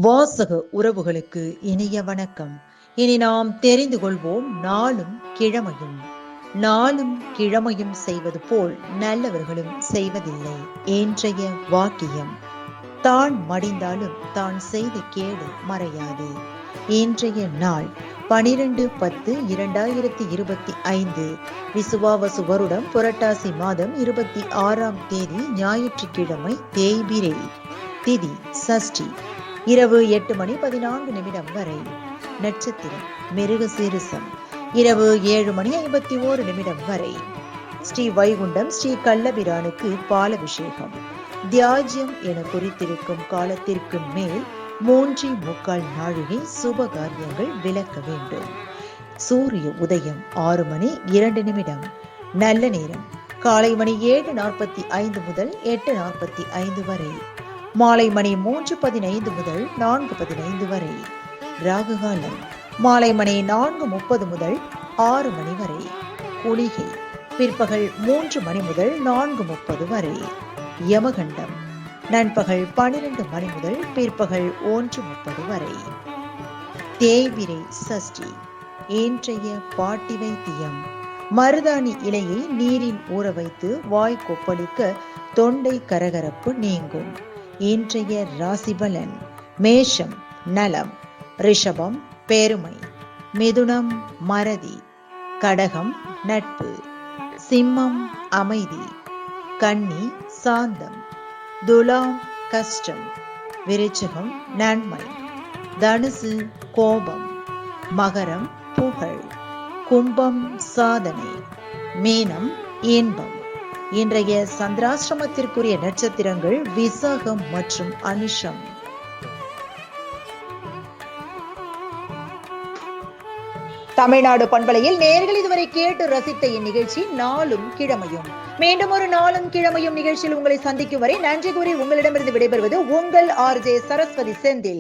வாசக உறவுகளுக்கு இனிய வணக்கம். இனி நாம் தெரிந்து கொள்வோம் நாளும் கிழமையும். நாளும் கிழமையும் செய்வது போல் நல்லவர்களும் செய்வதில்லை. இன்றைய வாக்கியம்: தான் மடிந்தாலும் தான் செய்த கேடு மறையாது. இன்றைய நாள் 12/10/2025 விசுவாவசு வருடம் புரட்டாசி மாதம் 26ஆம் தேதி ஞாயிற்றுக்கிழமை. தேய்பிரை. திதி சஷ்டி. இரவு 8:14 வரை. நட்சத்திரம் மிருகசீரிஷம். இரவு 7:51 வரை. ஸ்ரீ வைகுண்டம் ஸ்ரீ கள்ளபிரானுக்கு பாலபிஷேகம். தியாஜ்யம் என குறித்திருக்கும் காலத்திற்கு மேல் 3.25 நாழிகை சுப காரியங்கள் விளக்க வேண்டும். சூரிய உதயம் 6:02. நல்ல நேரம் காலை மணி 7:45 முதல் 8:45 வரை. மாலை மணி 3:15 முதல் 4:15 வரை. ராகு காலம் மாலை மணி 4:30 முதல் 6 மணி வரை. குளிகை பிற்பகல் 3 மணி முதல் 4:30 வரை. யமகண்டம் நண்பகல் 12 மணி முதல் பிற்பகல் 1:30 வரை. தேய்பிரை சஷ்டி. இன்றைய பாட்டி வைத்தியம்: மருதாணி இலையை நீரில் ஊற வைத்து வாய் கொப்பளிக்க தொண்டை கரகரப்பு நீங்கும். இன்றைய ராசி பலன்: மேஷம் நலம், ரிஷபம் பெருமை, மிதுனம் மறதி, கடகம் நட்பு, சிம்மம் அமைதி, கன்னி சாந்தம், துலாம் கஷ்டம், விருச்சிகம் நன்மை, தனுசு கோபம், மகரம் புகழ், கும்பம் சாதனை, மீனம் இன்பம். இன்றைய சந்திராசிரமத்திற்குரிய நட்சத்திரங்கள் விசாகம் மற்றும் அனுஷம். தமிழ்நாடு பண்பலையில் நேயர்கள் இதுவரை கேட்டு ரசித்த இந்நிகழ்ச்சி நாளும் கிழமையும். மீண்டும் ஒரு நாளும் கிழமையும் நிகழ்ச்சியில் உங்களை சந்திக்கும் வரை நன்றி கூறி உங்களிடமிருந்து விடைபெறுவது உங்கள் RJ சரஸ்வதி செந்தில்.